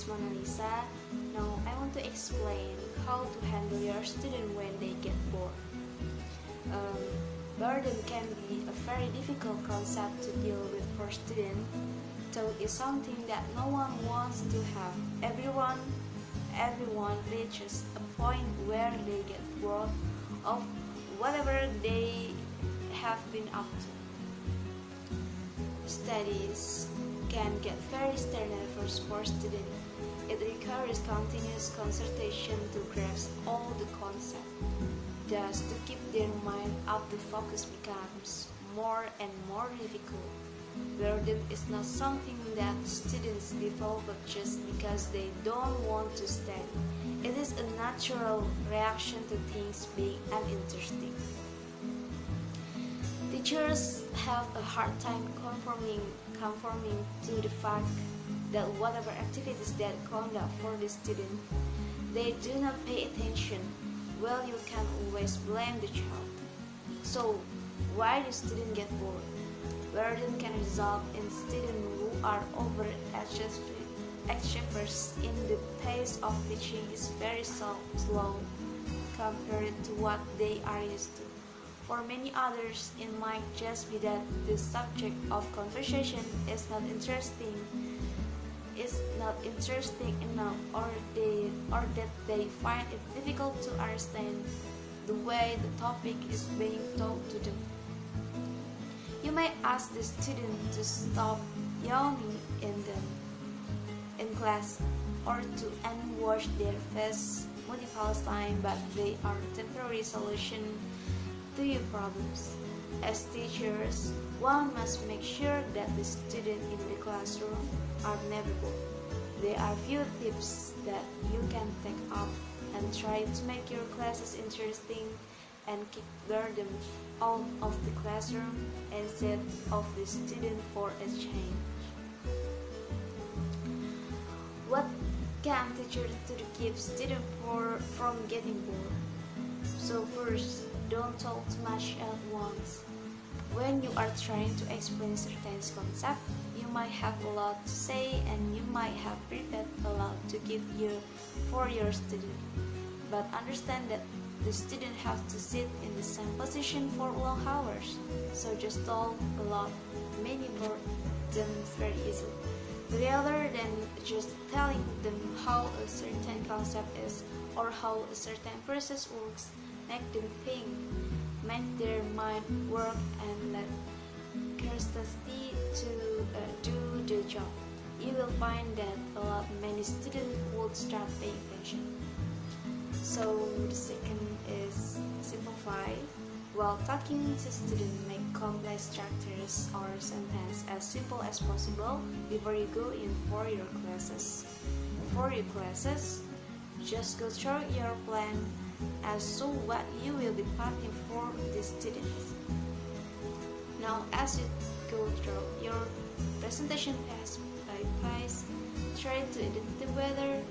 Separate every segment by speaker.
Speaker 1: is Mona Lisa. Now I want to explain how to handle your student when they get bored. Um, Boredom can be a very difficult concept to deal with for students. So it's something that no one wants to have. Everyone reaches a point where they get bored of whatever they have been up to. Studies can get very strenuous for students. It requires continuous concentration to grasp all the concepts. Thus, to keep their mind up, the focus becomes more and more difficult. Boredom is not something that students develop just because they don't want to study. It is a natural reaction to things being uninteresting. Teachers have a hard time conforming to the fact that whatever activities they conduct for the student, they do not pay attention. Well, you can always blame the child. So, why do students get bored? Boredom can result in students who are overachievers in the pace of teaching is very slow compared to what they are used to. For many others, it might just be that the subject of conversation is not interesting enough, or that they find it difficult to understand the way the topic is being taught to them. You may ask the student to stop yawning in class, or to unwash their face multiple times, but they are temporary solution to your problems. As teachers, one must make sure that the students in the classroom are never bored. There are few tips that you can take up and try to make your classes interesting and keep boredom out of the classroom instead of the student for a change. What can teachers do to keep students from getting bored? So first, don't talk too much at once. When you are trying to explain certain concept, you might have a lot to say and you might have prepared a lot to give for your student. But understand that the student have to sit in the same position for long hours. So just talk a lot, many more them very easily. Rather than just telling them how a certain concept is or how a certain process works, make them think, make their mind work, and let curiosity to do the job. You will find that many students would start paying attention. So the second is simplify. While talking to students, make complex structures or sentences as simple as possible before you go in for your classes. For your classes, just go through your plan as to what you will be putting for the students. Now, as you go through your presentation piece by piece, try to identify whether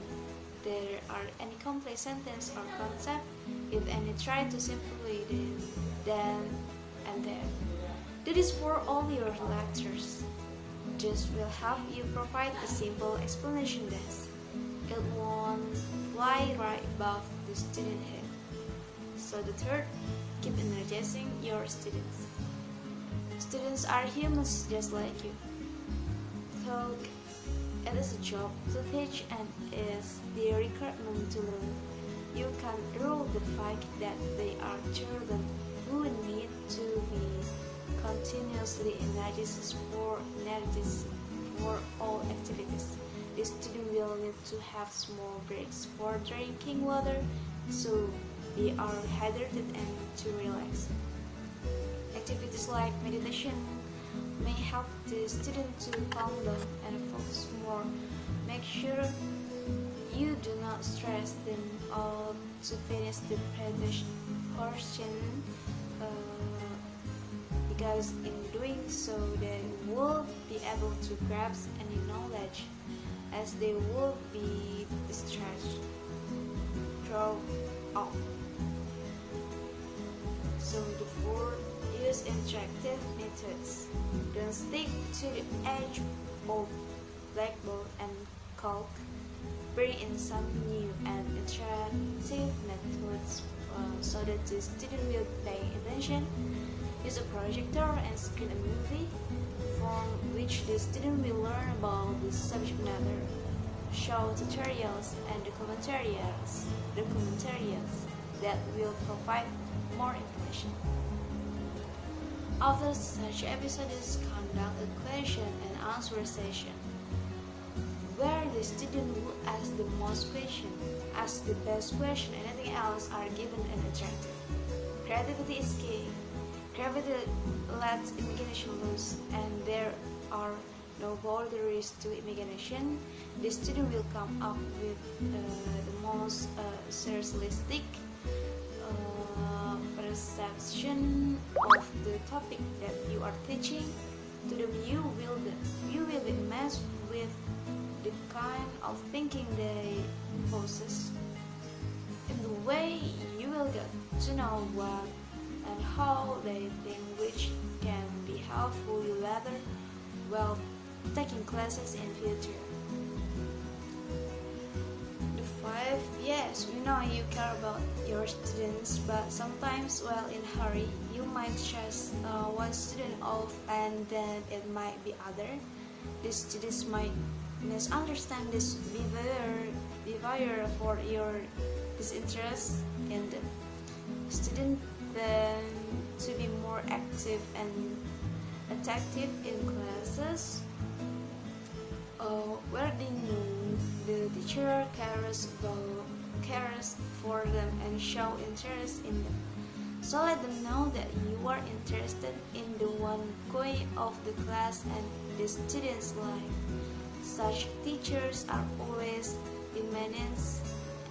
Speaker 1: there are any complex sentence or concept. If any, try to simplify them then and there. Do this for all your lectures. This will help you provide a simple explanation desk. It won't fly right above the student head. So the third, keep energizing your students. Students are humans just like you. So it is a job to teach and is the requirement to learn. You can rule the fact that they are children who need to be continuously energized for all activities. The student will need to have small breaks for drinking water, so they are hydrated and to relax. Activities like meditation may help the student to calm down and focus more. Make sure you do not stress them out to finish the previous portion, because in doing so they will be able to grasp any knowledge as they will be distracted throughout. So the fourth, use interactive methods. Don't stick to the edge of blackboard and calc. bring in some new and interactive methods so that the student will pay attention, use a projector and screen a movie from which the student will learn about the subject matter, show tutorials and documentaries that will provide more information. After such episodes, conduct a question and answer session where the student will ask the most question, ask the best question, anything else are given an attractive. Creativity is key. Creativity lets imagination loose, and there are no boundaries to imagination. The student will come up with the most surrealistic perception of the topic that you are teaching. To them, you will be amazed with the kind of thinking they possess. In the way, you will get to know what and how they think, which can be helpful you later while taking classes in future. The 5, yes, we know you care about your students, but sometimes while in a hurry, you might stress one student off and then it might be other. The students might misunderstand this behavior for your disinterest in them. Students tend to be more active and attractive in classes where they know the teacher cares for them and show interest in them. So let them know that you are interested in the ongoing of the class and the student's life. Such teachers are always immense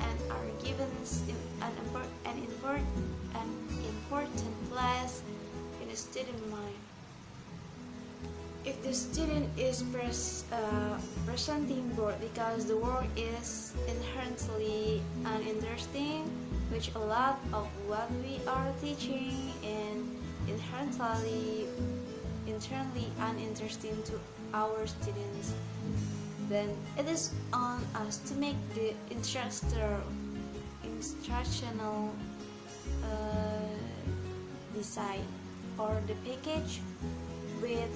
Speaker 1: and are given an important place in the student mind. If the student is presenting bored because the work is inherently uninteresting, which a lot of what we are teaching is inherently uninteresting to our students, then it is on us to make the instructional design or the package with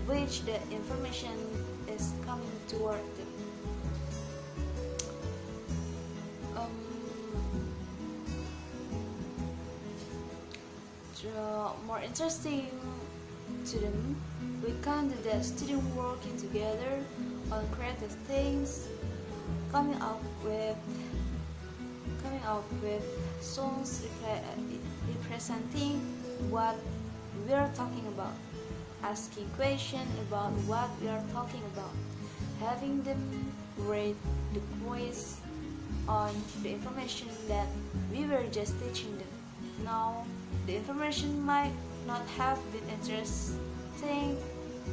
Speaker 1: which the information is coming toward them. More interesting to them, we can do the student working together on creative things, coming up with songs representing what we are talking about, asking questions about what we are talking about, having them rate the quiz on the information that we were just teaching them. Now, the information might not have been interesting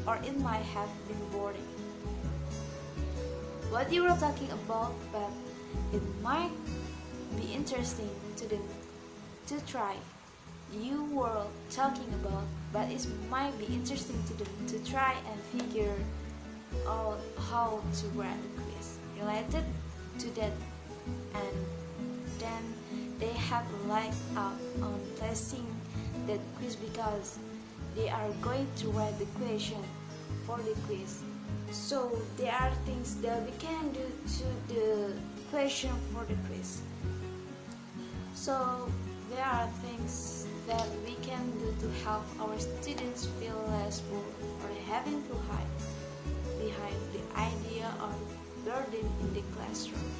Speaker 1: or it might have been boring. What you were talking about, but it might be interesting to them to try. You were talking about, but it might be interesting to them to try and figure out how to write a quiz related to that, and then they have a leg up on testing that quiz because they are going to write the question for the quiz. So there are things that we can do to the question for the quiz. So there are things that we can do to help our students feel less bored or having to hide behind the idea or burden in the classroom.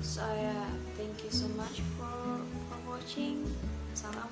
Speaker 1: So thank you so much for watching. Salam